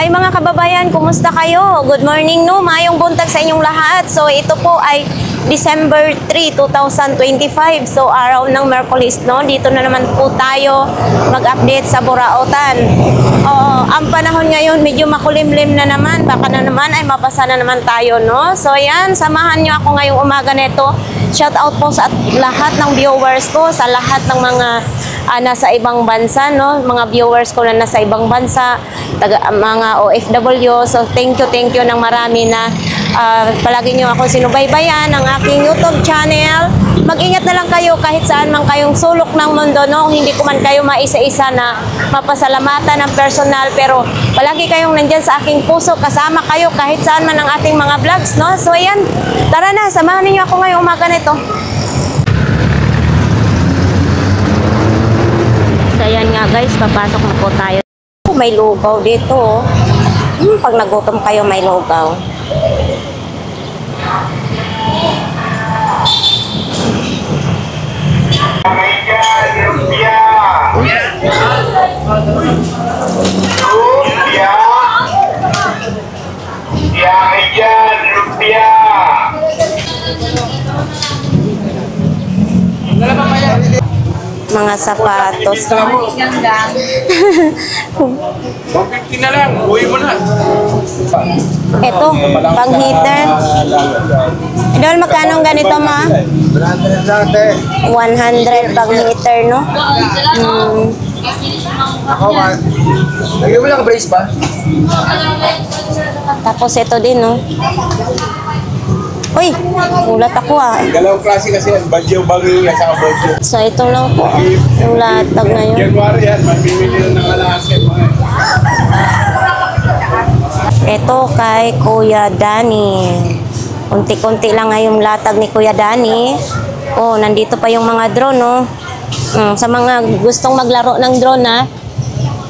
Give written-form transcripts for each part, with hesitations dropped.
Hi mga kababayan, kumusta kayo? Good morning no, mayong buntag sa inyong lahat. So ito po ay December 3, 2025. So araw ng Merkulis no, dito na naman po tayo mag-update sa Burautan. Ang panahon ngayon medyo makulimlim na naman, baka na naman ay mabasa na naman tayo no. So yan, samahan nyo ako ngayong umaga nito. Shout out po sa lahat ng viewers ko, sa lahat ng mga nasa ibang bansa, no? Mga viewers ko na nasa ibang bansa, mga OFW. So, thank you ng marami na palagi nyo ako sinubaybayan ng aking YouTube channel. Mag-ingat na lang kayo kahit saan man kayong sulok ng mundo, no? Hindi ko man kayo maisa-isa na mapasalamatan ng personal, pero palagi kayong nandyan sa aking puso, kasama kayo kahit saan man ang ating mga vlogs, no? So, ayan, tara na, samahan niyo ako ngayong umaga nito. Ayan nga guys, papasok na po tayo. May lugaw dito. Pag nagutom kayo, may lugaw. Mga sapatos. 150 na lang, uwi mo na. Ito, pang heater. Idol, magkano ganito ma? 100 pang heater, no? Ako man. Lagyan mo lang brace ba? Tapos ito din, no? Uy, ulat ako ah. Dalawang klase kasi yan, bagyo at saka bagyo. So ito lang po, yung latag ngayon. January yan, mamimili na ng alasin mga. Ito kay Kuya Danny. Unti-kunti lang ngayong latag ni Kuya Danny. Oh, nandito pa yung mga drone, no? Sa mga gustong maglaro ng drone, ha?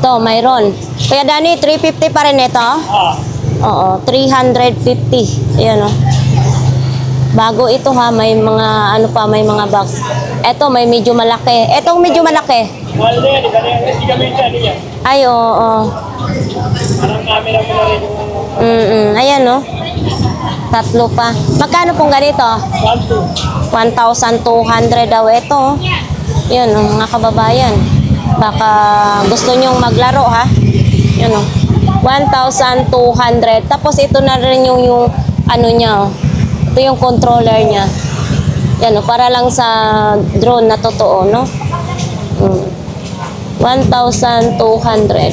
Ito, mayroon. Kuya Danny, 350 pa rin ito? Oo, 350. Ayan, oh. Bago ito ha, may mga ano pa, may mga box. Ito may medyo malaki. Etong medyo malaki. Ay, oo. Parang camera mo na rin. Ayan, no? Tatlo pa. Magkano pong ganito? 1,200 daw ito. Yan, no, mga kababayan. Baka gusto nyong maglaro, ha? Yan, no? 1,200. Tapos ito na rin yung ano niya, oh. Ito yung controller niya. Yan, para lang sa drone na totoo, no? 1,200. Okay.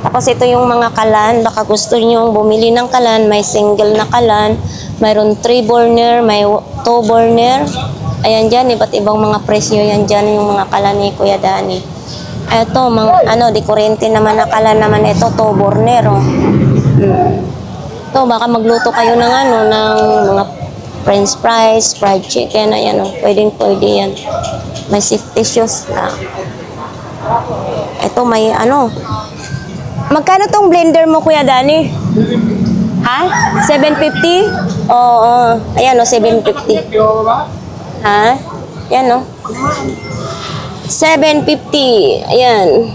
Tapos ito yung mga kalan. Baka gusto niyo bumili ng kalan. May single na kalan. Mayroon 3 burner, may 2 burner. Ayan dyan, iba't ibang mga presyo yan dyan yung mga kalan ni Kuya Danny. Ito, di kurente naman nakala naman ito, 2 burner, oh. Ito, baka magluto kayo ng ng mga french fries, fried chicken, ayan, oh. Pwede yan. May safety shoes na. Ito, may magkano tong blender mo, Kuya Danny? Ha? 750? Oo, ayan, oh, 750. Ha? Ayan, oh. 750. Ayan.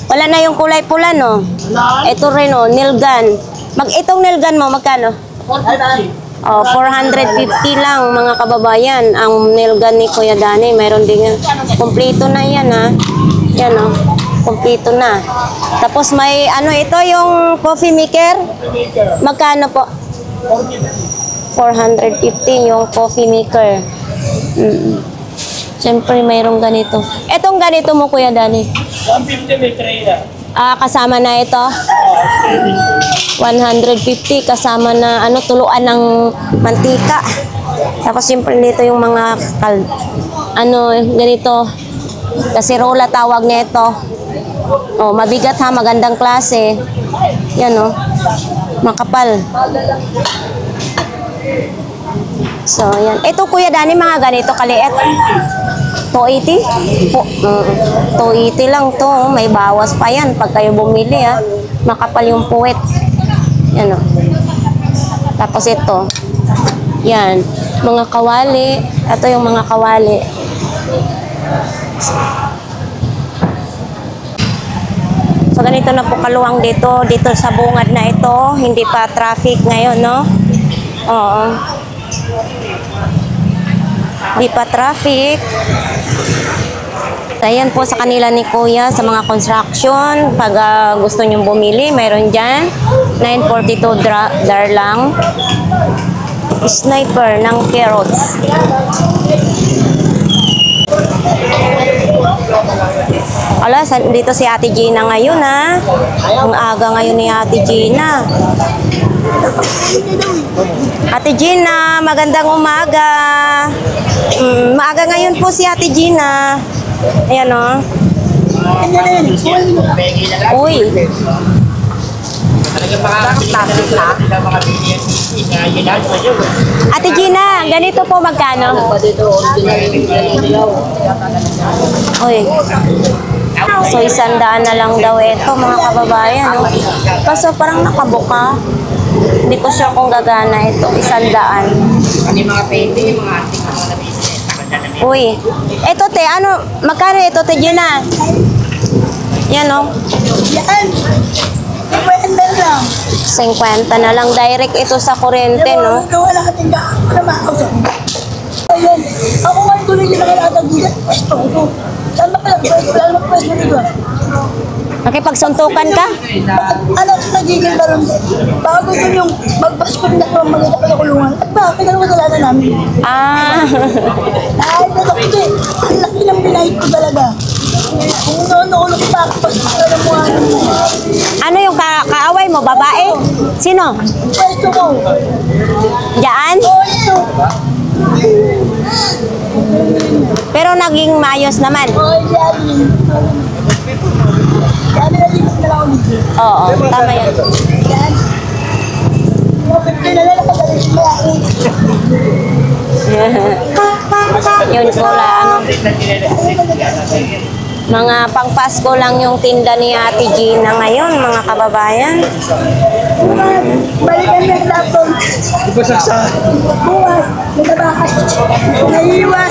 Wala na yung kulay pula, no? Ito rin, oh, nail gun. Itong nail gun mo, magkano? 450 lang, mga kababayan. Ang nail gun ni Kuya Danny, mayroon din yan. Kompleto na yan, ha? Yan, oh. Kompleto na. Tapos may, ito yung coffee maker. Magkano po? 450 yung coffee maker. Siyempre, mayroong ganito. Etong ganito mo, Kuya Danny? 150 may tray na. Kasama na ito? 150 kasama na tuluan ng mantika. Tapos siyempre dito yung mga ganito. Kasirola tawag niya ito. Oh, mabigat ha, magandang klase. Yan, oh. Makapal. So, yan. Ito, Kuya Danny, mga ganito kaliit. 280? 280 lang to. May bawas pa yan pag kayo bumili, ha. Makapal yung puwet. Yan, oh. Tapos ito. Yan. Mga kawali. Ito yung mga kawali. Ganito na po kaluwang dito sa bungad na ito. Hindi pa traffic ngayon, no? Oo. Hindi pa traffic. Ayan po sa kanila ni Kuya sa mga construction. Pag gusto nyong bumili, mayroon dyan. 942 dar lang. Sniper ng carrots. Ala, dito si Ate Gina ngayon, ha? Ang aga ngayon ni Ate Gina. Ate Gina, magandang umaga. Maaga ngayon po si Ate Gina. Ayan, o. Uy. Ate Gina, ganito po magkano? Uy. So, 100 na lang daw ito, mga kababayan, no? Kaso parang nakabuka. Hindi ko sure kung gagana ito. 100. Uy. Ito, te, ano, magkano ito, te, Gina? Yan, no? Yan. 50 lang. 50 na lang. Direct ito sa kuryente, no? Wala ka tindahan. Wala makakausap. Ayun. Ako nga yung tuloy nila kailangan dito. Gusto ko. Saan ba pala? Wala naman pwesto dito. Nakipagsuntukan ka? Anak sa nagigil ba rin? Baka gusto niyong magpaskot na kung mag-isa sa kulungan. At bakit ano kasalanan namin? Ah. Dahil natakot eh. Ang laki ng binahit ko talaga. Kung noon ko pa, paskot na ng mga Ano yung kaaway mo? Babae? Sino? pwesto ko. Diyan? Oo, ito. Pero naging maayos naman. Oo, yan. Yan na lipat na lang ako dito. Oo, tama yun. Yan. Pinalala ka ba rin siya malaki? Yun pula, ano. Mga pangpasko lang yung tinda ni Ate Gina ngayon, mga kababayan. Balikan mo yung laptop. Bukas, natabakas. Naiiwan.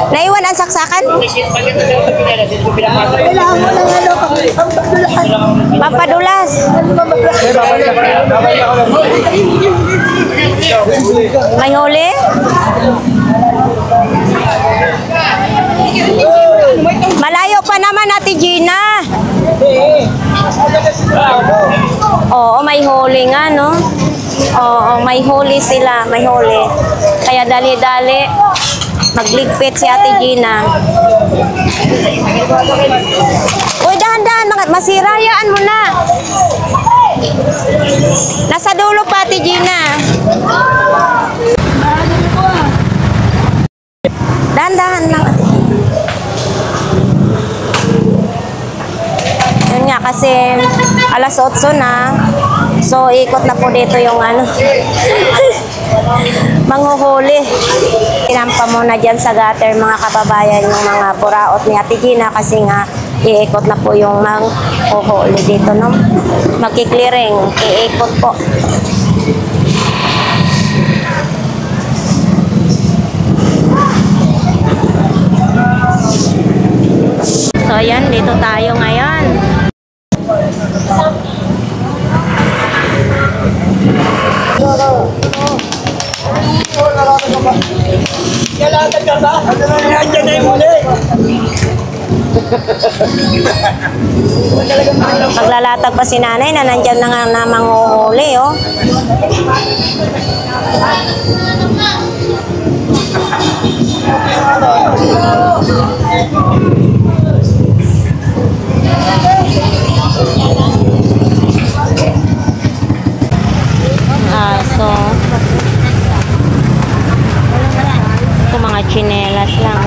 Naiwan ang saksakan? Kailangan mo lang ano, pampagdulakan. Pampadulas. Ano ba May huli? Malayo pa naman, Ate Gina. Oo, may huli nga, no? Oo, may huli sila, may huli. Kaya dali-dali, magligpit si Ate Gina. Uy, dahan-dahan, masirayaan mo na. Nasa dulo pa, Ate Gina. Dahan-dahan lang. Yun nga, kasi alas 8 na. So, ikot na po dito yung ano. Manghuhuli. Tinampa muna dyan sa gutter, mga kababayan, yung mga buraot ni Ate Gina kasi nga iikot na po yung manghuhuli dito, no? Magkiklearing, iikot po. So, ayan, dito tayo ngayon. Kailangan ka ba? Nandiyan na yung muli. Maglalatag pa si nanay na nandyan na nga na manghuhuli, oh. So ito mga tsinelas lang.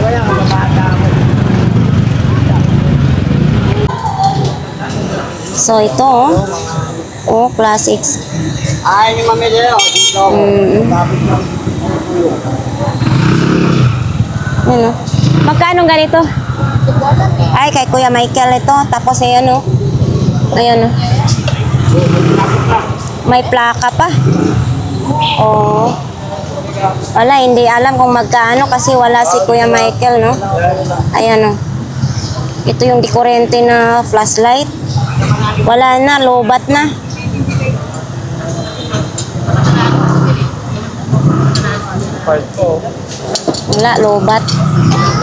So ito, oh, classics. Ay, yung mamili dito. Ano? Magkano ganito? Ay, kay Kuya Michael ito. Tapos ayan, oh. Ayan, oh. May plaka pa. Oh. Wala, hindi alam kung magkano kasi wala si Kuya Michael, no? Ayan, oh. Ito yung dekorente na flashlight. Wala na, lobat na. Wala, lobat.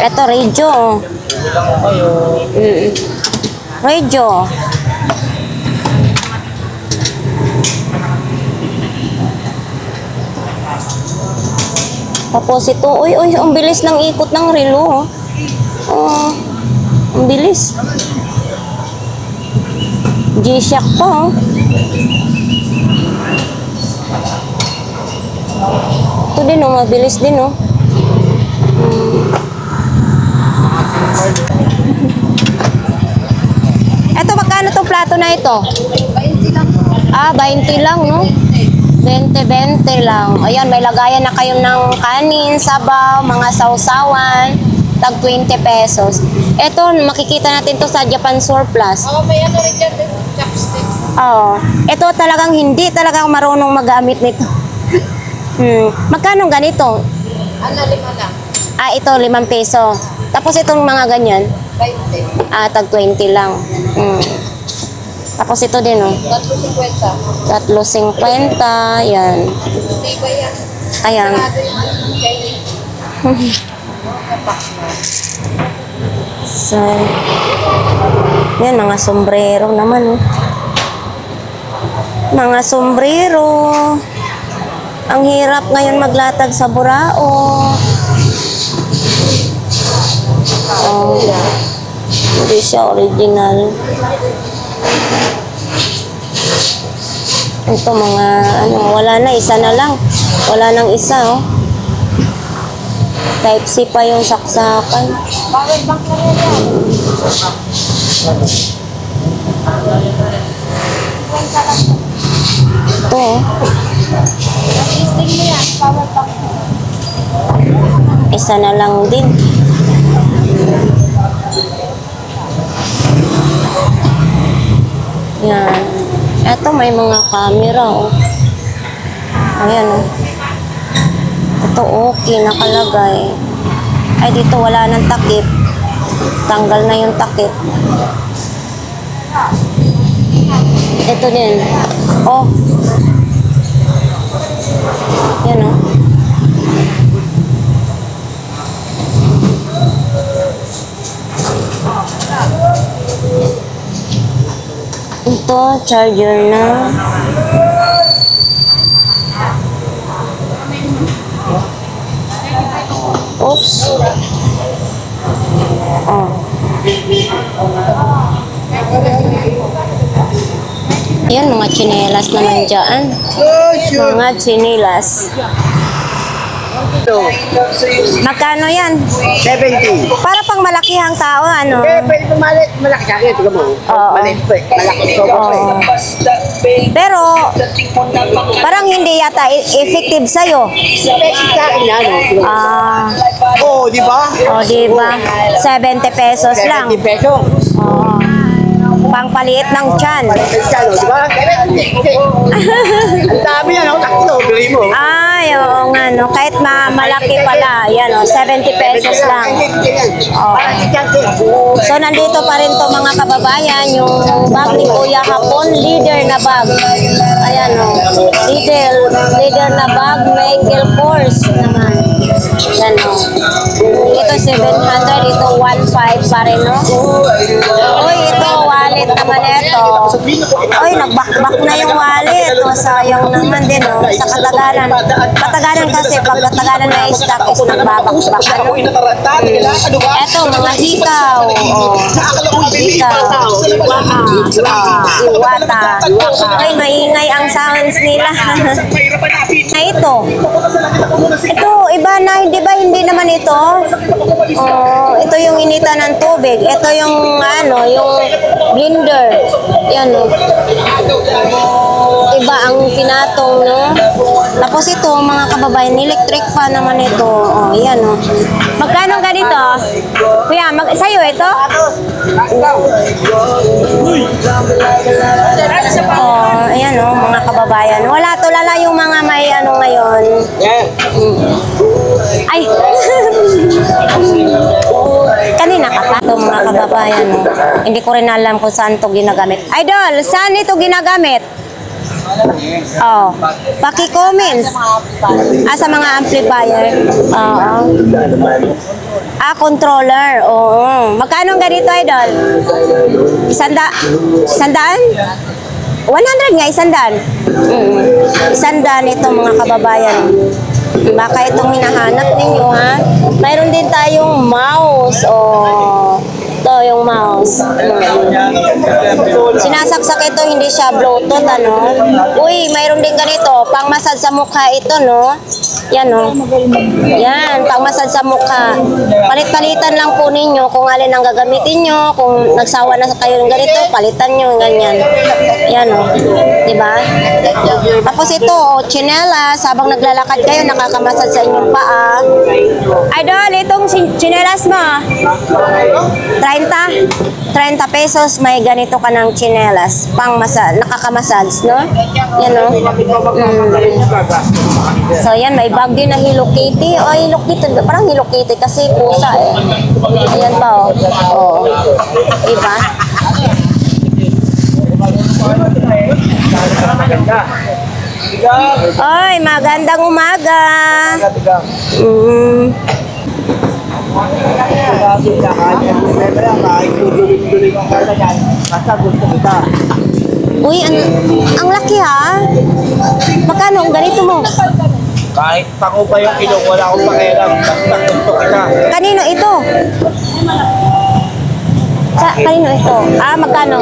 Ito, radyo. Radio. Tapos ito, uy, ang bilis ng ikot ng relo. Oh, ang bilis. G-Shock pa, oh. Ito din, oh, mabilis din, oh. Ito, magkano tong plato na ito? 20 lang. Ah, 20 lang, no? 20 lang. Ayan, may lagayan na kayo ng kanin, sabaw, mga sausawan. Tag 20 pesos. Ito, makikita natin to sa Japan Surplus. May ano rin dyan, chopstick. Oo. Ito talagang hindi talaga ako marunong magamit nito. Magkano ganito? 5 lang. Ah, ito 5 peso. Tapos itong mga ganyan, 20. ah, tag 20 lang. Tapos ito din, oh. 3.50. 3.50, yan. Hindi ba yan? Ayan. So, yan, mga sombrero naman, oh. Mga sombrero. Ang hirap ngayon maglatag sa burao. Oh, hindi siya original. Ito mga, wala na, isa na lang. Wala nang isa, oh. Type C pa yung saksakan. Power bank na rin yan. Ito, oh. Nag-listing mo yan, power bank. Isa na lang din. Yan. Ito may mga camera, oh. Ayan, oh. Ito okay, nakalagay. Ay, dito wala nang takip. Tanggal na yung takip. Ito din. Oh. Yan, oh. Ito, charger na. Oops. Oh. Yan, mga tsinelas naman dyan. Mga tsinelas. Magkano yan? 70. Para pang malakihang tao, ano? Pwede pa malaki sa akin. Ito mo. Oo. Maliit pa eh. Malaki. Oo. Pero, parang hindi yata effective sa'yo. Pesos sa akin na, no? Ah, Oo, di ba? o diba? 70 pesos lang. 70 pesos. Oo. Pangpaliit ng tiyan. Pesos, di ba? Ang dami yan, no? Takto, bili mo. Ay, oo nga, no. Kahit malaki pala, yan, o, 70 pesos lang. Oo. So, nandito pa rin to mga kababayan, yung bag ni Kuya Hapon, leader na bag. Ayan, o. Leader na bag, Michael Kors naman. Yan, o. Ito 700, ito 1.5 pa rin, no? Uy, ito, wallet naman ito. Uy, nagbakbak na yung wallet. O, sayang naman din, o. Sa katagalan. Katagalan kasi, pag katagalan na stock is nagbabakbak. Ano? Ito, mga hikaw. O, hikaw. Iwata. Uy, maingay ang sounds nila. Na ito. Ito, iba na, hindi naman ito. Oh, ito yung initan ng tubig. Ito yung yung blender. Yan, oh. Iba ang pinatong, no? Tapos ito, mga kababayan, electric fan naman ito. Oh, yan, oh. Magkano ganito? Kuya, sa'yo ito? Oh, ayan, oh, mga kababayan. Wala, tulala yung mga may ngayon. Ay! Kanina ka pa. ito mga kababayan. Oh. Hindi ko rin alam kung saan ito ginagamit. Idol, saan ito ginagamit? Oh, paki-comments. Sa mga amplifier. Oo. Controller. Oo. Magkano ang ganito, Idol? Sandaan? 100 nga, 100. Isandaan ito mga kababayan. Baka itong hinahanap ninyo, ha? Mayroon din tayong mouse. Ito yung mouse. Sinasaksak ito, hindi siya Bluetooth, ano? Uy, mayroon din ganito. Pang-massage sa mukha ito, no? Yan, no? Yan, pang-massage sa mukha. Palit-palitan lang po ninyo kung alin ang gagamitin nyo. Kung nagsawa na kayo ng ganito, palitan nyo, ganyan. Yan, no? Diba? Tapos ito, chinelas. Habang naglalakad kayo, nakakamassage sa inyong paa. Idol, itong chinelas mo, 30 pesos, may ganito ka ng chinelas. Nakakamassage, no? Yan, no? So, yan, may bag din na Hello Kitty. Hello Kitty, parang Hello Kitty kasi pusa, eh. Ayan pa, oh. Oo. Diba? Oy, magandang umaga. Uy, ang laki, ha? Magkano ang ganito mo? Kahit pako pa yung ilong, wala akong pakialam. Basta gusto kita. Kanino ito? Kanino ito? Magkano?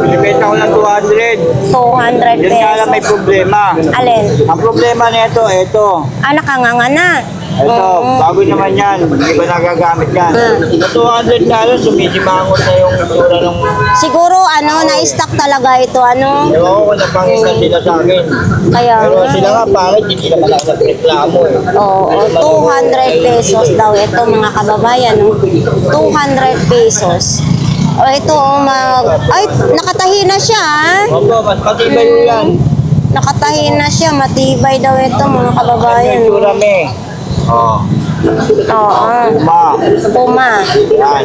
Binibenta ko ng 200. 200 Yan nga lang may pesos. problema. Alin? Ang problema nito, ito. Nakanganga na. Ito, bago naman yan. Hindi ba nagagamit yan? Sa $200, sumisimangot na yung tura ng... Siguro, na-stock talaga ito, Ewan ko kung napangisan sila sa akin. Kaya Pero nga. sila nga, bakit hindi naman ako nagreklamo eh. Oo, 200 pesos daw ito mga kababayan. 200 pesos. Ito, ay, nakatahi na siya. Opo, mas matibay yun yan. Nakatahi na siya, matibay daw ito mga kababayan. Yung tura me. Oh, Oo. Puma. yan.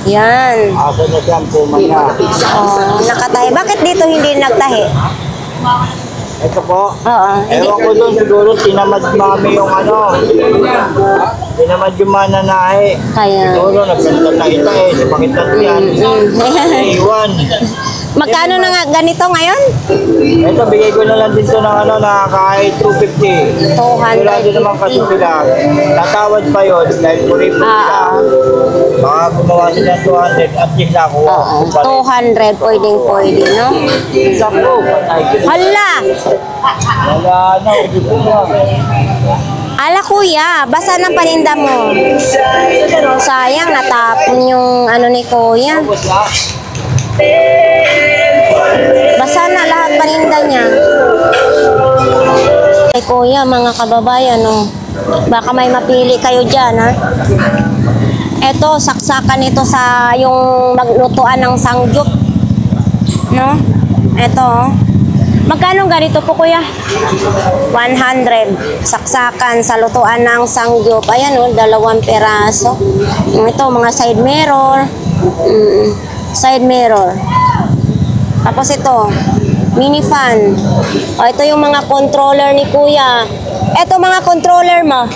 Yan. Asa na siya ang puma niya. Nakatahi. Bakit dito hindi nagtahi? Ito po. Oo. Hindi. Ewan ko doon, siguro tinamad mami yung tinamad yung mananahe. Kaya. Siguro, nagpapatay-tay, sipakitan yan. Iwan. Magkano na nga ganito ngayon? Ito, bigay ko na lang dito ng na kahit 250. Wala din naman kasi sila. Tatawad pa yun dahil kuripot sila. Baka gumawa sila 200 at least nakuha. 200, pwede, no? Sakto. Hala! Wala na, dito na. Ala kuya, basa ng paninda mo. Sayang, natapon yung ni kuya. Basa na lahat paninda niya. Ay kuya, mga kababayan, baka may mapili kayo dyan, ha? Eto, saksakan ito sa yung maglutuan ng sangyup. No? Eto, magkano ganito po kuya? 100. Saksakan sa lutuan ng sangyup. Ayan, 2 peraso. Ito, mga side mirror. Side mirror. Tapos ito, mini fan. Ito yung mga controller ni kuya. Ito mga controller mo.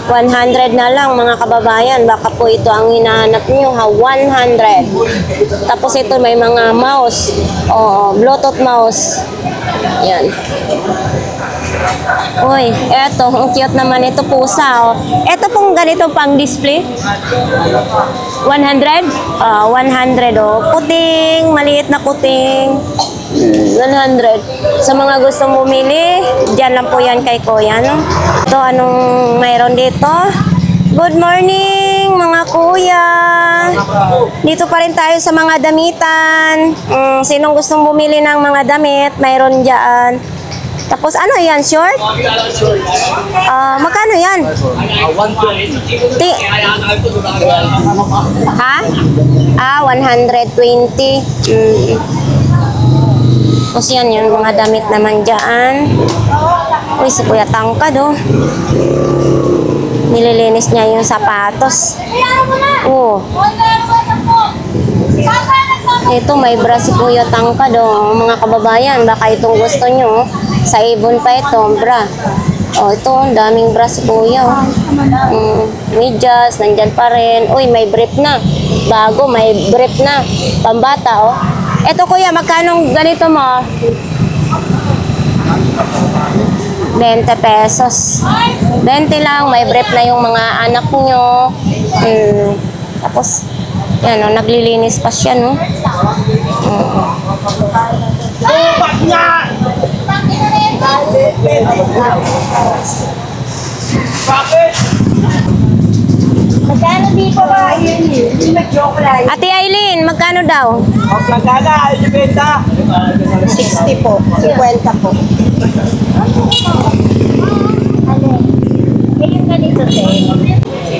100 na lang mga kababayan. Baka po ito ang hinahanap nyo, ha? 100. Tapos ito may mga mouse. Bluetooth mouse. Yan. Uy, eto, ang cute naman ito pusa, Eto pong ganito pang display. 100? 100, Puting, maliit na puting. 100. Sa mga gustong bumili, dyan lang po yan kay Kuya, no? Ito, anong mayroon dito? Good morning, mga kuya. Dito pa rin tayo sa mga damitan. Sinong gustong bumili ng mga damit, mayroon dyan. Tapos ano yan, short? Magkano yan? Ha? 120. Tapos yan, yung mga damit naman dyan. Uy, si Kuya tangkad, Nililinis niya yung sapatos. Oh. Ito, may bra si Kuya Tangkad, oh. Mga kababayan, baka itong gusto nyo. Sa Avon pa ito, bra. Oh, ito, ang daming bra si Kuya. Medyas, nandyan pa rin. Uy, may brief na. Bago, may brief na. Pambata, oh. Ito, Kuya, magkano ganito mo? 20 pesos. 20 lang, may brief na yung mga anak nyo. Tapos, yan, oh, naglilinis pa siya, no? Magkano dito ba? Nag-chocolate. Ate Aileen, magkano daw? Ang plagada, ay benta. 60 po. 50 po.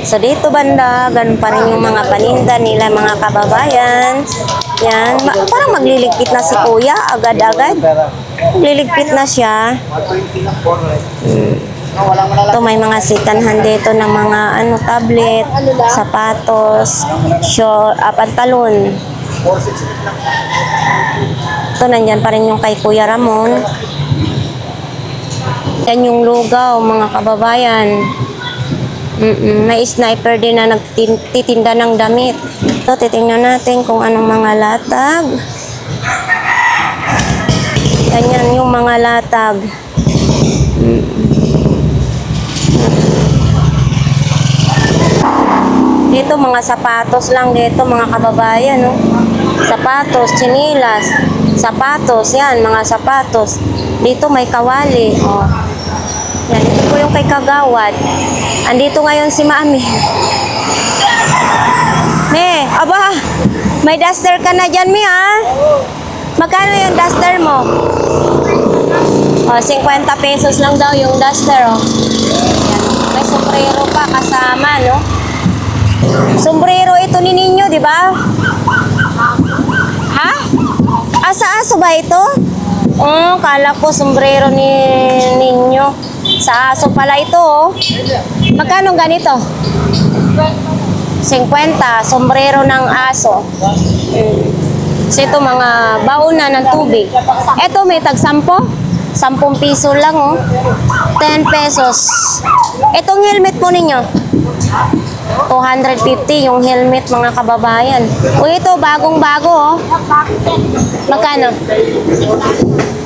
So dito banda, ganun pa rin yung mga paninda nila mga kababayan. Yan, parang magliligpit na si Kuya, agad-agad. Magliligpit na siya. Ito may mga sikanhan dito ng mga tablet, sapatos, short, pantalon. Ito nandyan pa rin yung kay Kuya Ramon. Yan yung lugaw mga kababayan. May sniper din na nagtitinda ng damit. So, titingnan natin kung anong mga latag. Yan yung mga latag. Dito mga sapatos lang dito mga kababayan. No? Sapatos, tsinilas, sapatos, yan mga sapatos. Dito may kawali. Oh. Yan, ito po yung kay Kagawad. Andito ngayon si Mami. Me, aba, may duster ka na dyan, Mi, ha? Magkano yung duster mo? O, 50 pesos lang daw yung duster, oh. Yan, may sombrero pa kasama, no? Sombrero ito ni Ninyo, di ba? Ha? Asa-aso ba ito? Oh, kala ko sombrero ni Ninyo. Sa aso pala ito, oh. Magkano ganito? 50, sombrero ng aso. So ito mga bauna ng tubig. Ito may tag 10. 10 piso lang, oh. 10 pesos. Itong helmet po ninyo. 250 yung helmet mga kababayan. Uy, ito bagong-bago, oh. Magkano?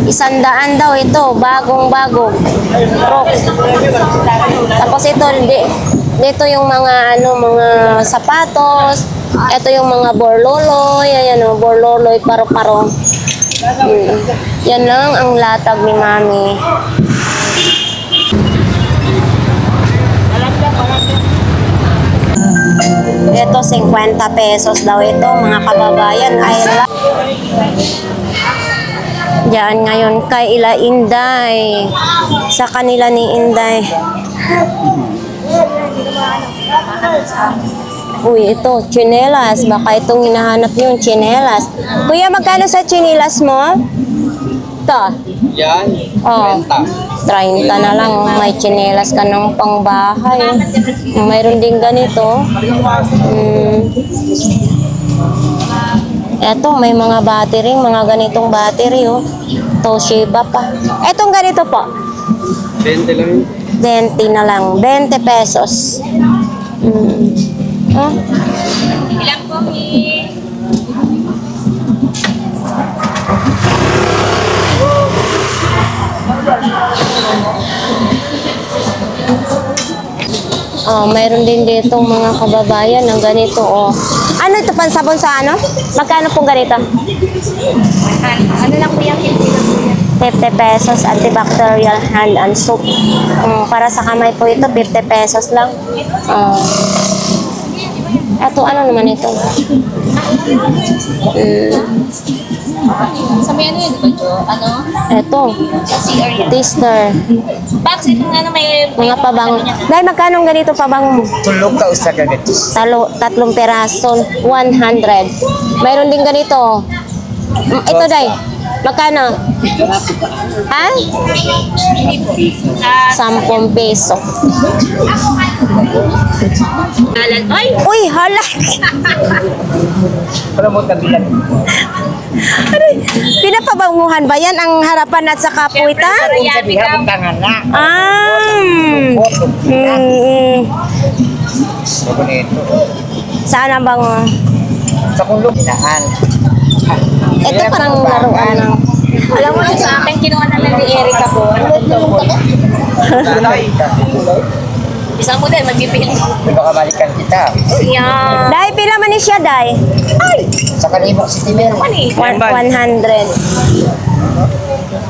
100 daw ito, bagong-bago. Tapos ito, dito yung mga mga sapatos. Ito yung mga borloloy, ayan oh, borloloy paro-paro. Yan lang ang latag ni Mami. Ito 50 pesos daw ito mga kababayan. Diyan ngayon kay Ila Inday. Sa kanila ni Inday. Uy, ito, tsinelas. Baka itong hinahanap yung tsinelas. Kuya, magkano sa tsinelas mo? Ito. Yan, Oh, 30 na lang. May tsinelas ka ng pangbahay. Mayroon din ganito. Eto, may mga battery, mga ganitong battery, oh. Toshiba pa. Etong ganito po. 20 lang. 20 na lang. 20 pesos. Oh. Ilang po, Oh, mayroon din dito mga kababayan ng ganito, oh. Ano ito, pansabon sa ano? Magkano pong ganito? ano lang po yung 50 pesos, antibacterial hand and soap. Para sa kamay po ito, 50 pesos lang. Ito, ano naman ito? Sa may ano yun, di ba, Jo? Ano? Ito, Sa CR yan. Twister. Box, ito nga na may... Mga pabango. Dahil magkano ganito pabango mo? Tulog ka usa ka ganito. 3 peraso, 100. Mayroon din ganito. Ito, Day. Magkano? Ha? 10 peso. Ay! Uy, hala! Para mo tabilan. Pinapabanguhan ba yan ang harapan at saka puwita? Yabi ka. Tangan na. Bonito. Saan ang bango? Sa kulong. Ilahan. Ito parang laruan lang. Alam mo yung sa akin, kinuha na lang ni Erica po. Isang model, magbibili. Baka balikan kita. Yan. Dahil pila man ni siya, Day? Sa Kalibok City meron. 100.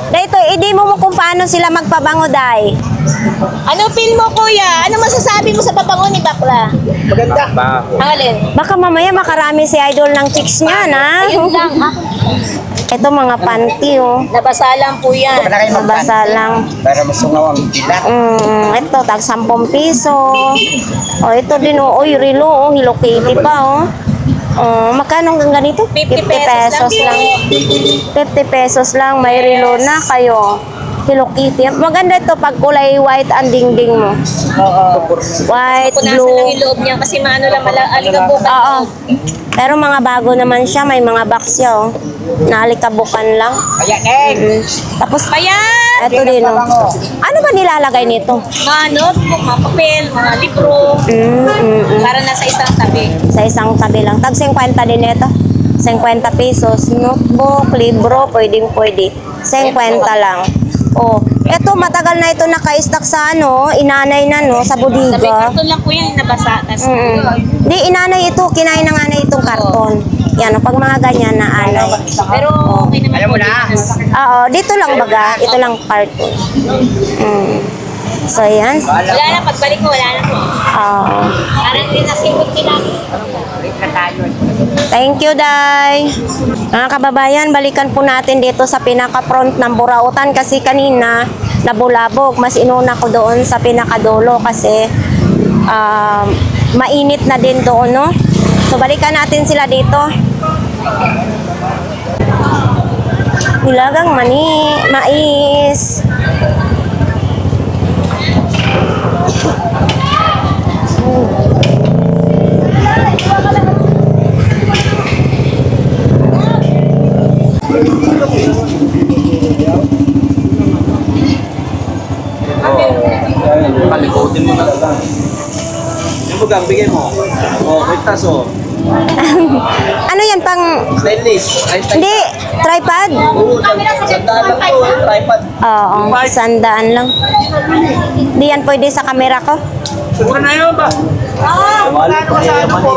Dito, hindi mo kung paano sila magpabango, Day. Ano feel mo, kuya? Ano masasabi mo sa pabango ni Bakla? Maganda. Ang alin? Baka mamaya makarami si idol ng chicks niya, na? Ayun lang. Ito mga panty, oh. Nabasa lang po yan. Wala kayo Nabasa lang. Para masungaw ang bilat. Ito, tag 10 piso. Oh, ito din, oh. Uy, relo, oh. Hello Kitty pa, oh. Oh, magkano ang ganito? 50 pesos lang. 50 pesos lang. May relo na kayo. Hello Kitty. Maganda ito pag kulay white ang dingding mo. White, Punasan lang blue. yung loob niya kasi maano lang, alikabukan. Oo. Pero mga bago naman siya. May mga box siya, oh. Naalikabukan lang. Ayan, eh. Tapos, Ayan! ito din, oh. Ano ba nilalagay nito? Mga notebook, mga papel, mga libro. Para nasa isang tabi. Sa isang tabi lang. Tag 50 din ito. 50 pesos. Notebook, libro, pwede. 50 lang. Oh, eto matagal na ito naka-stock sa ano, inanay na no, sa Sabi, bodega. karton lang po yan, nabasa. Tas, Di inanay ito, kinain ng anay itong karton. Yan, pag mga ganyan na anay. Pero okay naman Alam mo po. na. Oo, dito lang baga, ito lang karton. So yan. Wala na, pagbalik mo, wala na po. Parang din nasipot nila. Thank you, Day. Mga kababayan, balikan po natin dito sa pinaka-front ng Burautan kasi kanina nabulabog. Mas inuna ko doon sa pinakadulo kasi mainit na din doon, no? So, balikan natin sila dito. Nilagang mais. Palikotin mo na lang. Yung bagang bigay mo. Oh, kwintas oh. Ano yan, pang... Stainless. Hindi, tripod? Oo, sandaan lang to. Tripod. Oo, 100 lang. Hindi yan pwede sa camera ko. Siguro na yun ba? Wala ko sa ano po.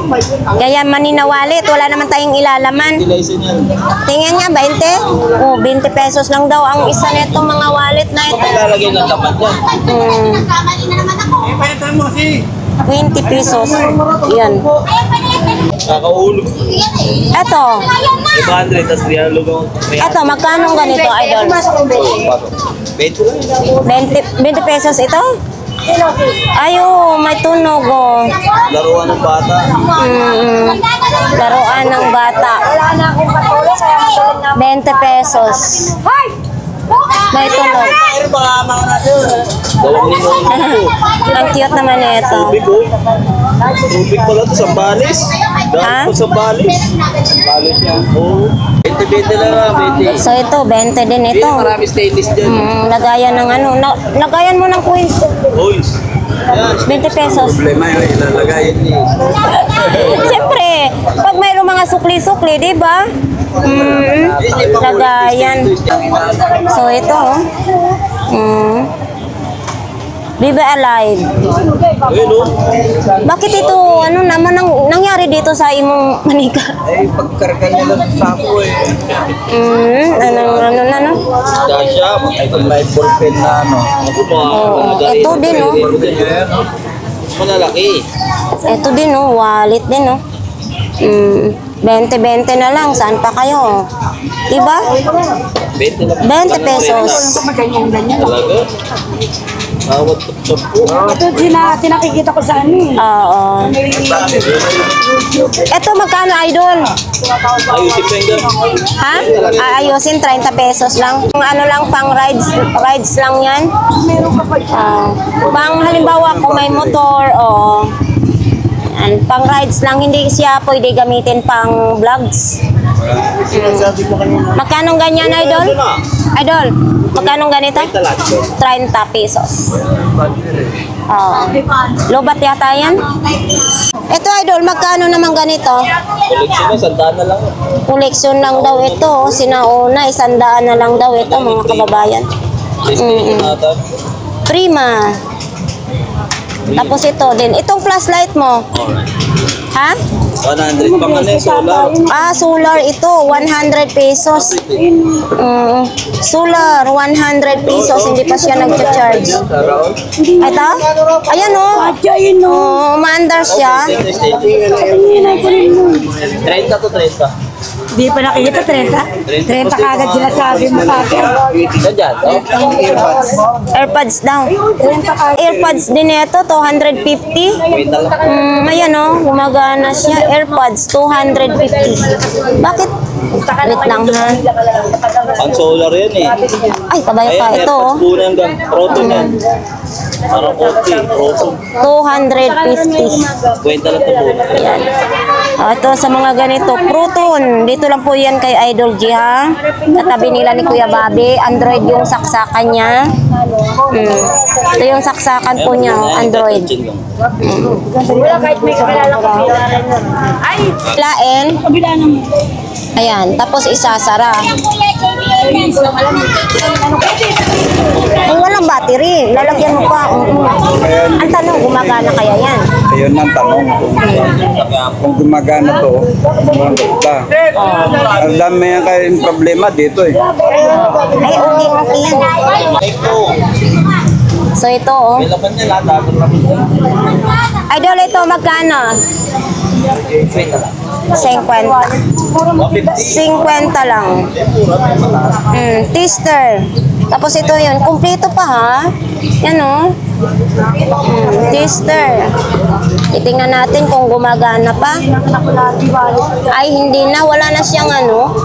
Kaya maninawalit, wala naman tayong ilalaman. License yan. Tingnan niya, 20? Oh, 20 pesos lang daw ang isa netong mga wallet na ito. Lalagay ng laman yan. 20 pesos. Yan. Nakahulog. Eto. 500, tapos nilalugong. Eto, magkano ganito, idol? 20 pesos ito? Ayo, may tunog, oh. Laruan ng bata. Laruan ng bata. 20 pesos. May tunog. Gawang ninong. Ang cute naman ito. Tubig oh. Tubig pala ito, Sambales. Ha? Dahil po Sambales. Sambales yan. Oo. 20-20 na lang, 20. So ito, 20 din ito. Marami stainless dyan. Lagayan ng ano. Lagayan mo ng coins. Boys. Yan. 20 pesos. Problema yun, ilalagayin niyo. Siyempre, pag mayroong mga sukli-sukli, di ba? Lagayan. So ito, Viva Alive. Ayun oh. Bakit ito, ano naman nangyari dito sa imong manika? Eh, pagkarga niya lang sa ako eh. Ano? Dasha, itong may ballpen na ano. Ako ba? Ito din, oh. Malalaki. Ito din, oh. Wallet din, oh. 20 na lang. Saan pa kayo? Diba? 20 lang. 20 pesos. Talaga? Bawat tuktok po. Ito tinakikita ko sa ano eh. Oo. Ito magkano, idol? Ayusin po yung Ha? Ayusin, 30 pesos lang. Ano lang, pang rides lang yan. Pang halimbawa, kung may motor, pang rides lang, hindi siya pwede gamitin pang vlogs. Magkano ganyan, idol? Idol, magkano ganito? 30 pesos. Lobat yata yan? Ito, idol, magkano naman ganito? koleksyon na, sandaan na lang. Koleksyon lang daw ito. Sinauna, 100 na lang daw ito, mga kababayan. PlayStation natin. Prima. Tapos ito din. Itong flashlight mo. Ha? 100 pang ano yung solar. Solar ito. 100 pesos. Solar, 100 pesos. Hindi pa siya nag-charge. Ito? Ayan o. Umaandar siya. 30 to 30. Hindi pa nakikita, 30? 30 kagad sila sabi mo sa akin. Ganyan. AirPods daw. AirPods din ito, 250. Wait na lang. Ayan o, gumagana siya. AirPods, 250. Bakit? Wait lang ha. Pang solar yan eh. Ay, kabaya pa. Ito o. AirPods po na yan. Proton yan. Parang konti. Proton. 250. Kwenta lang ito po. Ayan. Ito sa mga ganito, Proton. Dito lang po yan kay Idol G ha. Katabi nila ni Kuya Bobby. Android yung saksakan niya. Ito yung saksakan po niya, Android. Wala kahit may kakilala ko. Ay! Lain. Ayan, tapos isasara. Kung walang battery, lalagyan mo pa. Ang tanong, gumagana kaya yan? Ayun ang tanong. Kung gumagana to, ba? Ang dami yan kayong problema dito eh. Ay, okay yan. So ito oh. May laman niya lahat. Idol, ito magkano? 50 lang. Tester. Tapos ito yun. Kumpleto pa ha. Yan o. Tester. Itingnan natin kung gumagana pa. Ay, hindi na. Wala na siyang ano.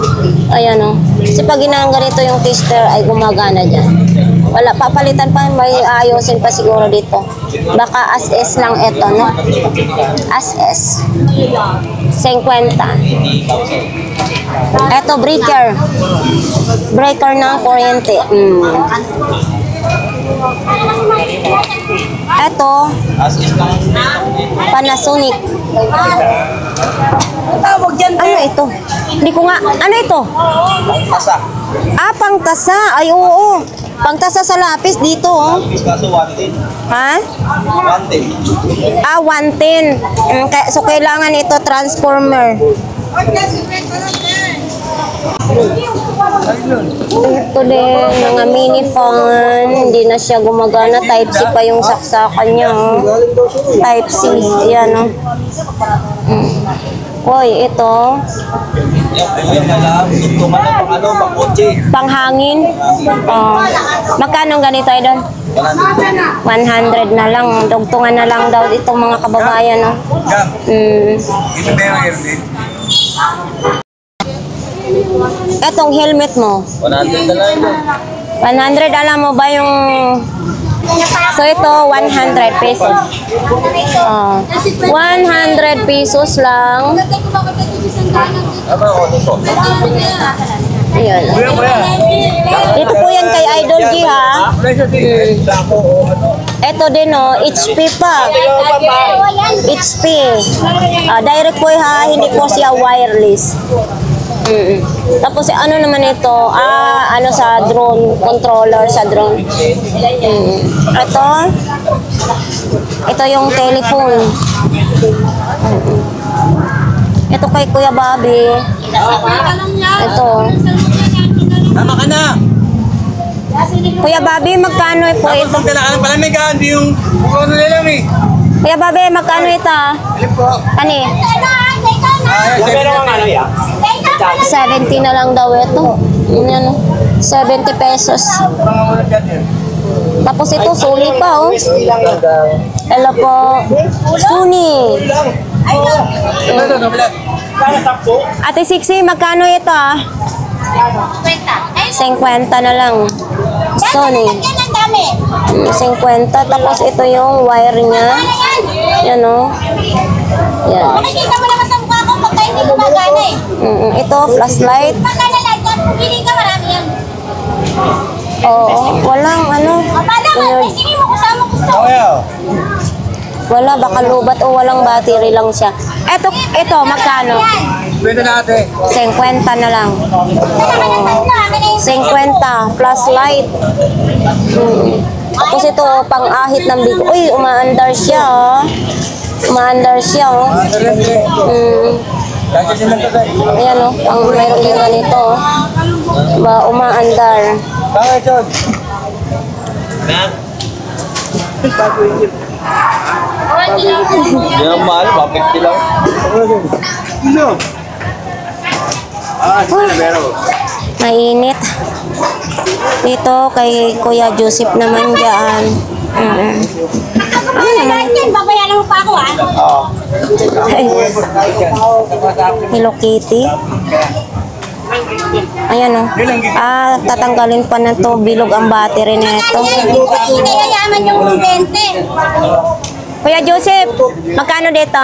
Ayan o. Kasi pag ganito yung tester ay gumagana dyan. Wala, papalitan pa. May ayusin pa siguro dito. Baka as-is lang ito, no? As-is. 50. Ito, breaker. Breaker ng kuryente. Ito, Panasonic. Tawag dyan, Ano ito? Hindi ko nga. Ano ito? Pasa. Pangtasa. Ay, oo. Pangtasa sa lapis dito, oh. Kaso 110. Ha? 110. 110. So, kailangan ito transformer. Ito din, mga mini fan. Hindi na siya gumagana. Type-C pa yung saksakan niya, oh. Type-C. Ayan, oh. Hoy, ito. Yung kailangan, tuntungan na pang ano, pang kotse. Panghangin. Magkano ganito, idol? 100 na lang. Dugtungan na lang daw itong mga kababayan, no? Etong helmet mo. 100 na lang yun. 100, alam mo ba yung... So ito, 100 pesos. 100 pesos lang. Ano ako dito? Ayan. Dito po yan kay Idol G, ha? Ito din, oh, HP pa. HP. Direct po, ha? Hindi po siya wireless. Tapos ano naman ito? Ano sa drone, controller sa drone. Ito yung telephone. Ito kay Kuya Bobby. Ito. Tama ka na! Kuya Bobby, magkano po ito? Kailangan pala may hindi yung ano nila eh. Kuya Bobby, magkano ito? Ano eh? Pero ang ano yan? 70 na lang daw ito. Yan, 70 pesos. Tapos ito, Sony pa, oh. Hello po. Sony. Ate Sixi, magkano ito, ah? 50 na lang. Sony. 50. Tapos ito yung wire niya. Yan, oh. Yan. Makikita mo naman sa mukha ko pagka hindi gumagana eh. Ito, flashlight. Pagka lalagyan, pumili ka, marami yan. Oo, walang ano. Abala ka, sige mo kung saan mo gusto. Wala, baka lubat o walang battery lang siya. Ito, magkano? Pwede natin. 50 na lang. 50, flashlight. Tapos ito, pang-ahit ng bigo. Uy, umaandar siya, oh. Umaandar siya, oh. Ayan, oh. Mayroon din ganito, oh. Umaandar. Bakit, John? Yan ang mahal, 150 lang. Mainit. Dito kay Kuya Joseph naman dyan. Ano naman yan? Babayaran mo pa ako, ha? Hello Kitty. Ayan, oh. Tatanggalin pa na to. Bilog ang battery na ito. Hindi yayaman yung 20. Kuya Joseph, magkano dito?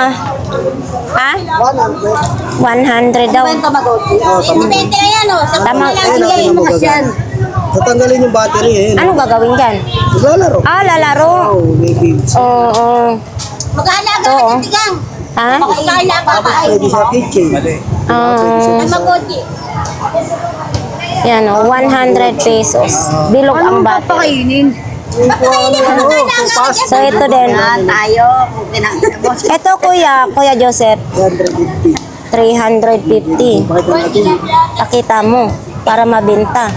Ha? 100 daw. Yung 20 na yan, oh. Sa Tama. lang Tatanggalin yung battery eh. Anong gagawin dyan? Maglalaro. Lalaro. Maybe. Oo. Mag-aalaga Oo. ka ng tigang. Ha? Mag-aalaga ka. Pwede sa kitchen. Ay, mag-odi. Yan, oh. 100 pesos. Bilog ang battery. So, ito din. Tayo, kung pinakita mo. Ito, Kuya Joseph. 350. Pakita mo para mabenta.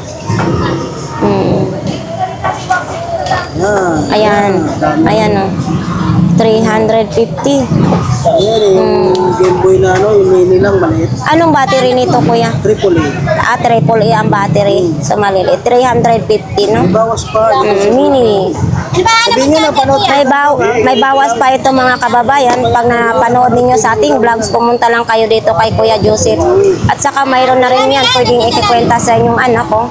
Ayan. Ayan, oh. 350. Yan eh, yung Game Boy na ano, yung mini lang maliit. Anong battery nito, Kuya? AAA. Triple A ang battery. So, maliliit. 350, no? Bawas pa. Mini. Sabihin nyo na panood. May bawas pa ito, mga kababayan. Pag napanood ninyo sa ating vlogs, pumunta lang kayo dito kay Kuya Joseph. At saka mayroon na rin yan. Pwedeng ikikwenta sa inyong anak, oh.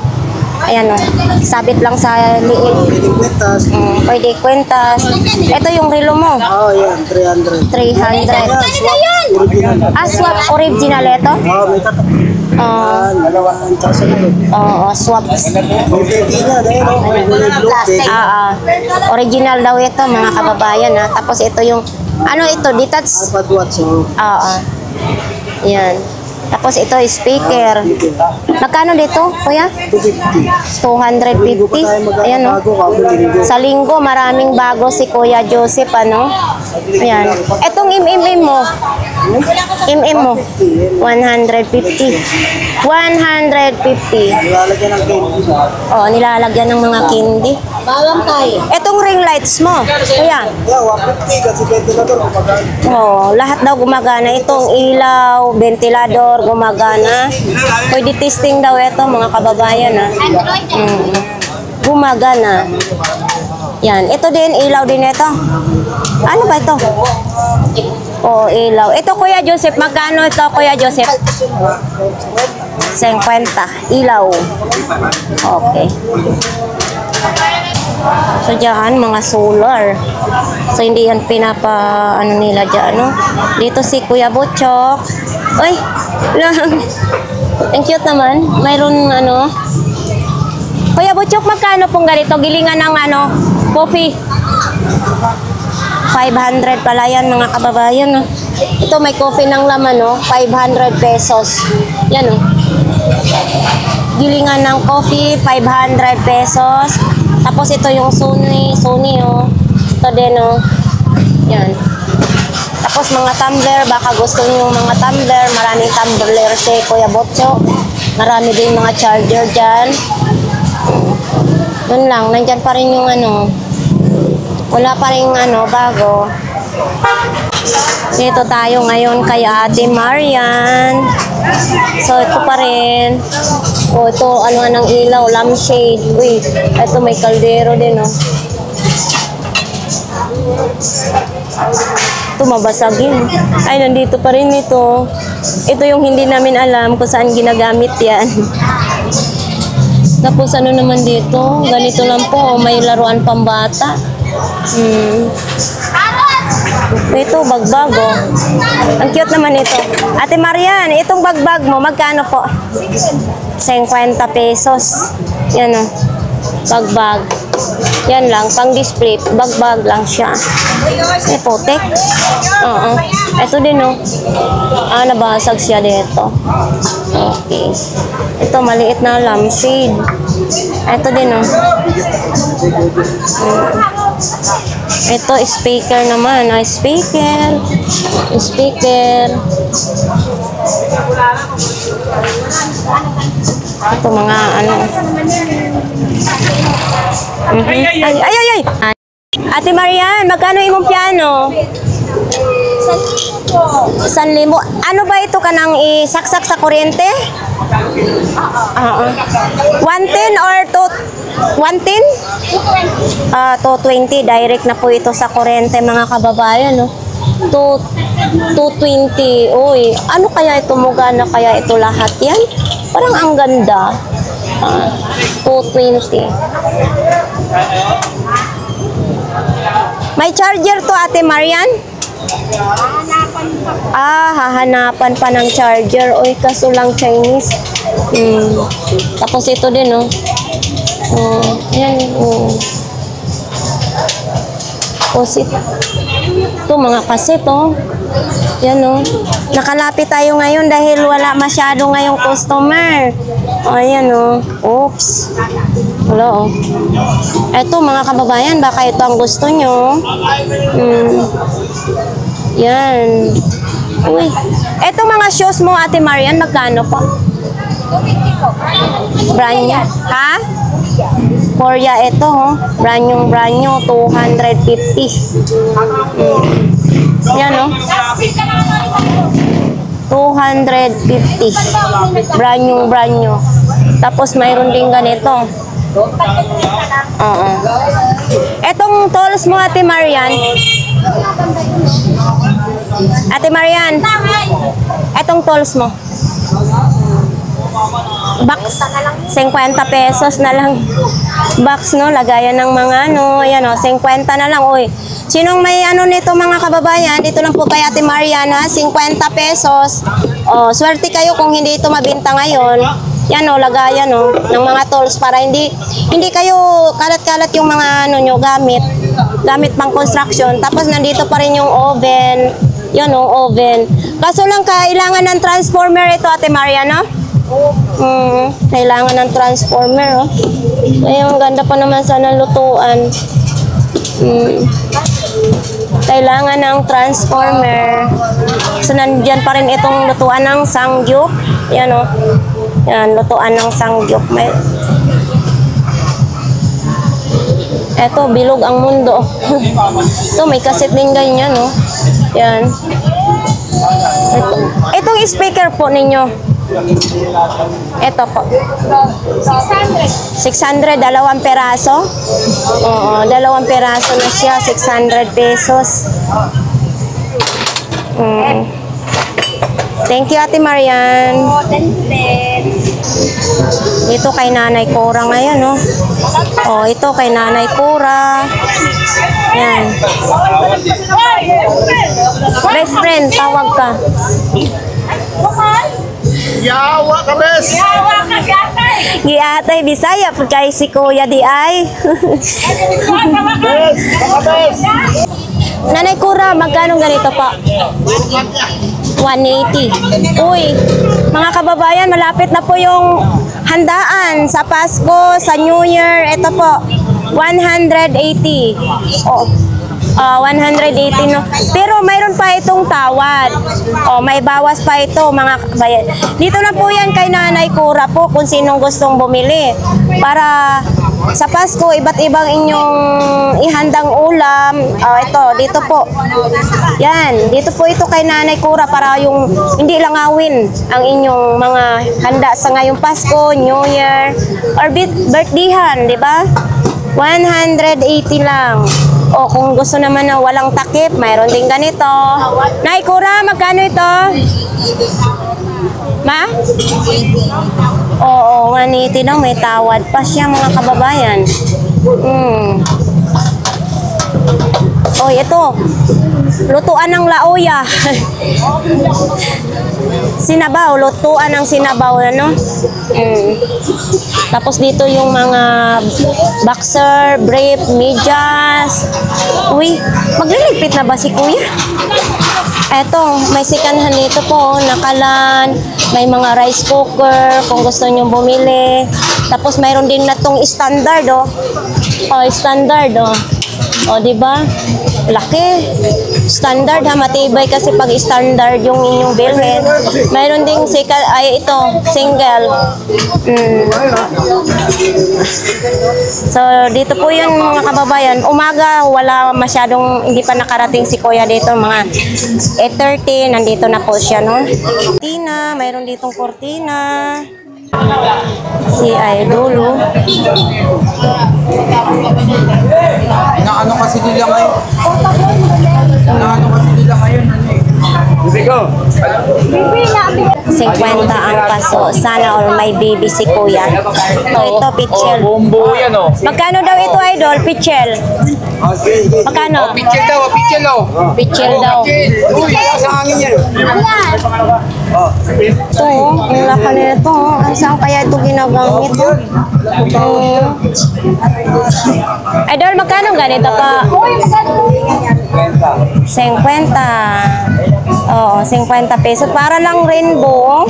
Ayan, oh. Sabit lang sa liit. Pwede kwentas. Pwede kwentas. Ito yung relo mo. Yan, 300. 300. Original. Swap original ito? May tatak. Dalawaan tsaka sa likod. Oo, swap. May pwede na, dahil Original daw ito, mga kababayan, ha. Tapos ito yung, ano ito, detached? iPad watch. Oo. Yan. Tapos ito, speaker. Magkano dito, Kuya? 250. Ayan, no? Sa linggo, maraming bago si Kuya Joseph, ano? Ayan. Etong mo. Mo. 150. 150. Nilalagyan ng candy. Oh, nilalagyan ng mga candy. Bawang tayo. Etong ring lights mo, Kuya. Yeah, 150 kasi ventilador kumagana. Oh, lahat daw gumagana. Itong ilaw, ventilador, gumagana. Pwede testing daw ito, mga kababayan, ha. Android eh. Gumagana. Yan. Ito din, ilaw din ito. Ano ba ito? Oh, ilaw. Ito, Kuya Joseph. Magkano ito, Kuya Joseph? 50. Ilaw. Okay. So, dyan, mga solar. So, hindi yan ano nila dyan, no? Dito si Kuya Butchok. Uy, lang. Ang cute naman. Mayroon, ano. Kuya Butchok, magkano pong ganito? Gilingan ng, coffee. 500 pala yan, mga kababayan, no? Ito, may coffee ng laman, no? 500 pesos. Yan, no? Gilingan ng coffee, 500 pesos. Tapos ito yung Sony, oh. Ito din, oh. Yan. Tapos mga tumbler, baka gusto niyo yung mga tumbler. Maraming tumbler si Kuya Botchok. Marami din mga charger dyan. Yun lang, nandyan pa rin yung wala pa rin bago. Dito tayo ngayon kay Ate Marian. So, ito pa rin. O, ito, ano ng ilaw, lampshade. Uy, ito may kaldero din, oh. Ito, mabasagin. Ay, nandito pa rin ito. Ito yung hindi namin alam kung saan ginagamit yan. Tapos, ano naman dito? Ganito lang po, may laruan pambata. Ito, bagbag, oh. Ang cute naman ito. Ate Marian, itong bagbag mo, magkano po? 50 pesos. Yan, oh. Bagbag. Yan lang, pang display. Bagbag lang siya. May potek. Oo. Ito din, oh. Ah, nabasag siya dito. Okay. Ito, maliit na lampshade. Ito din, oh. Ito, speaker naman. Ah, speaker. Speaker. Ito, mga ano. Ay, ay, ay, ay! Ate Marian, magkano imong piano? 1,000. Ano ba ito ka nang isaksak sa kuryente? 110 or 110? 220. Direct na po ito sa kuryente, mga kababayan, no? 220. Uy, ano kaya ito? Mugana kaya ito lahat yan? Parang ang ganda. 220. May charger to, Ate Marian? Hahanapan pa ng charger. Uy, kaso lang Chinese. Tapos ito din, oh. Yan, oh. Tapos ito, mga kaset, oh. Yan, oh. Nakalapit tayo ngayon dahil wala masyado ngayong customer. Ayan, oh. Oops. Wala, oh. Eto, mga kababayan, baka ito ang gusto nyo. Yan. Uy. Eto, mga shoes mo, Ate Marian, magkano po? 250 po. Brand new. Ha? Korea, ito, oh. Brand new, 250. Yan, oh. 250. Brand new. Tapos mayroon din ganito. Etong tolls mo, Ate Marian. Ate Marian, etong tolls mo. Box, 50 pesos na lang. Box, no? Lagayan ng mga ano. Ayan, oh, 50 na lang. Uy, sinong may ano nito, mga kababayan? Dito lang po kay Ate Marian, ha? 50 pesos. Oh, swerte kayo kung hindi ito mabenta ngayon. Yan, oh, lagayan, oh, ng mga tools para hindi kayo kalat-kalat yung mga ano nyo, gamit pang construction. Tapos nandito pa rin yung oven. Yan, oh, oven. Kaso lang kailangan ng transformer ito, Ate Marian, no? Kailangan ng transformer, oh. Ay, ang ganda pa naman sana lutuan. Kailangan ng transformer. So, nandiyan pa rin itong lutuan ng sangyup. Yan, oh. Yan, lutuan ng sangyup. Eto, bilog ang mundo. Ito, may kaset din ganyan, no? Yan. Itong speaker po ninyo. Ito po. 600, dalawang peraso. Oo, dalawang peraso na siya. 600 pesos. Thank you, Ate Marian. Ito kay Nanay Cora ngayon, no? Oh, ito kay Nanay Cora. Yan. Best friend, tawag ka. Yawa ka, bes! Giatay, Bisaya, pagkay si Kuya di ay. Bes! Baka, bes! Nanay Cora, magkano ganito po? 180. Uy, mga kababayan, malapit na po yung handaan sa Pasko, sa New Year. Ito po, 180. Oh, 180 no. Pero mayroon pa itong tawad. May bawas pa ito mga kabayan. Dito na po yan kay Nanay Cora po kung sinong gustong bumili. Para sa Pasko, iba't ibang inyong ihandang ulam. Ito, dito po. Yan, dito po ito kay Nanay Cora para yung hindi lang awin ang inyong mga handa sa ngayong Pasko, New Year, or birthdayhan, di ba? 180 lang. O kung gusto naman na walang takip, mayroon din ganito. Nay Cora, magkano ito? Ma? Oo, 180 lang. May tawad pa siya mga kababayan. O, ito. Lutuan ng lauya. Sinabaw, lutuan ng sinabaw, ano? Tapos dito yung mga boxer, brief, medyas. Uy, magliligpit na ba si Kuya? Eto, may sikanhan dito po, nakalan, may mga rice cooker, kung gusto nyo bumili. Tapos mayroon din na tong standard, standard, O, di ba? Laki. Standard ha, matibay kasi pag standard yung inyong bilhin. Mayroon ding ito, single. So, dito po yun mga kababayan. Umaga, wala masyadong, hindi pa nakarating si Kuya dito. Mga 8:30, nandito na po siya, no? Cortina, mayroon ditong cortina. Si Idolo. Naano kasi nila ngayon? Naano kasi nila ngayon? 50 ang paso. Sana all may baby si Kuya. Ito, pichel. Bumbo yan Magkano daw ito, Idol? Pichel. Magkano? Pichel daw. Pichel daw. Uy, sa hangin yan. Ito, ang laka na ito. Saan kaya ito ginagamit? Idol, magkano ganito pa? 50. Oo, 50 pesos. Para lang rainbow,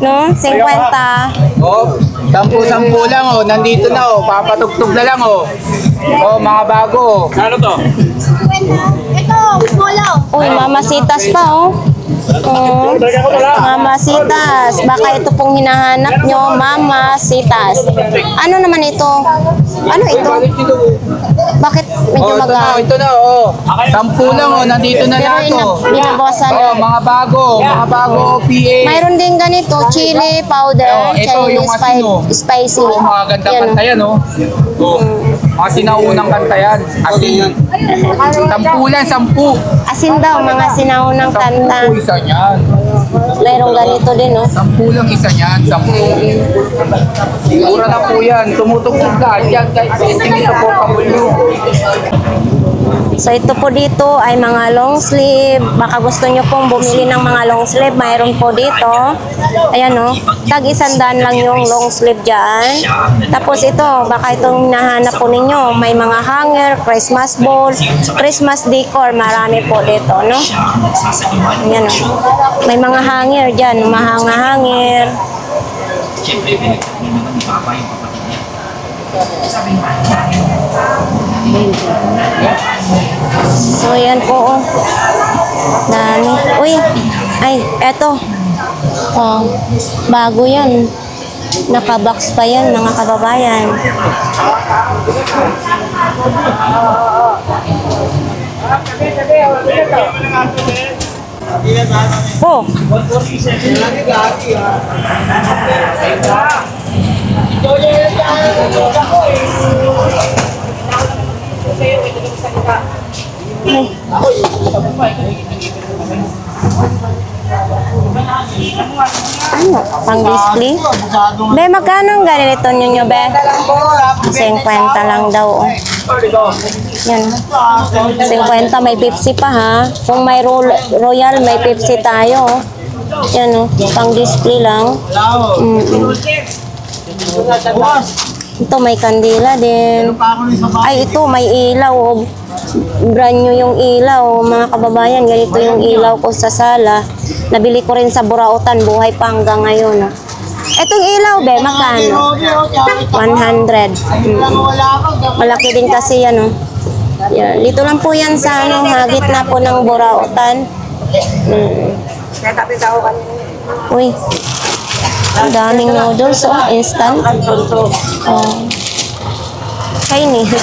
no? 50. Oh, 10 lang nandito na papatugtog na lang mga bago. Ano to? Ito, bola. Uy, mamasitas pa mamasitas. Baka ito pong hinahanap nyo, mamasitas. Ano naman ito? Ano ito? Bakit medyo Ito na 10 lang nandito na lahat binabawasan. mga bago PA. Mayroon din ganito, chili powder, ito yung Chinese spicy. mga gandang kanta yan mga sinaunang kanta yan. Asin. 10 lang, 10. Asin daw, mga sinaunang kanta. 10 isa niyan. Mayroong ganito din, 10 lang isa niyan, 10. Mura na po yan. Tumutugtog lahat yan. Kahit hindi sa portable. So ito po dito ay mga long sleeve. Baka gusto nyo pong bumili ng mga long sleeve, mayroon po dito. Ayan tag 100 lang yung long sleeve dyan. Tapos ito, baka itong nahanap po ninyo, may mga hanger, Christmas ball, Christmas decor, marami po dito, Ayan may mga hanger dyan, mahanga-hanger. So, yan po, dami. Uy, ay, eto. Bago yan. Nakabox pa yan, mga kababayan. Ano? Pang display? Be, magkano ang ganito nyo, Be? 50 lang daw. Yan. 50, may Pepsi pa ha. Kung may Royal, may Pepsi tayo. Yan pang display lang. Ito may kandila din. Ay, ito may ilaw. Brand new yung ilaw, mga kababayan. Ganito yung ilaw ko sa sala. Nabili ko rin sa Burautan, buhay pa hanggang ngayon. Etong ilaw, Be, magkano? 100. Malaki din kasi yan, Yan, dito lang po yan sa ano, gitna po ng Burautan. Uy, ang daming noodles, oh, instant. Oh. Chinese.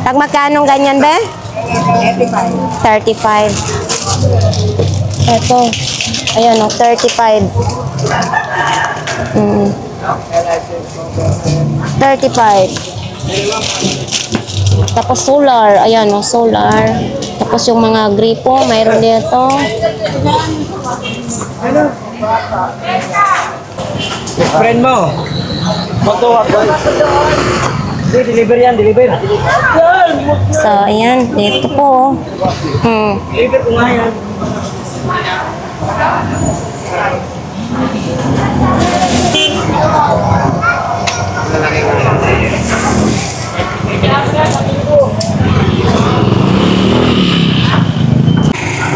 Tag magkano ganyan, be? 35. Ito. Ayan, oh, 35. 35. Tapos solar. Ayan, oh, solar. Tapos yung mga gripo, mayroon dito. Friend mo. Matuwa ko. Deliver yan, deliver. So, ayan. Dito po. Deliver ko nga yan.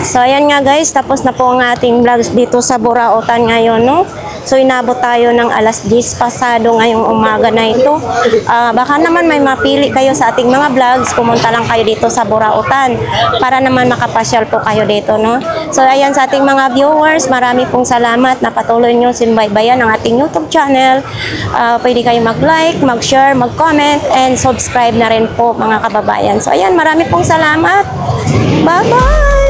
So, ayan nga guys. Tapos na po ang ating vlogs dito sa Burautan ngayon, no? So, inabot tayo ng alas 10 pasado ngayong umaga na ito. Baka naman may mapili kayo sa ating mga vlogs. Pumunta lang kayo dito sa Burautan para naman makapasyal po kayo dito, no? So, ayan sa ating mga viewers, marami pong salamat na patuloy nyo sinbaybayan ang ating YouTube channel. Pwede kayo mag-like, mag-share, mag-comment, and subscribe na rin po mga kababayan. So, ayan, marami pong salamat. Bye-bye!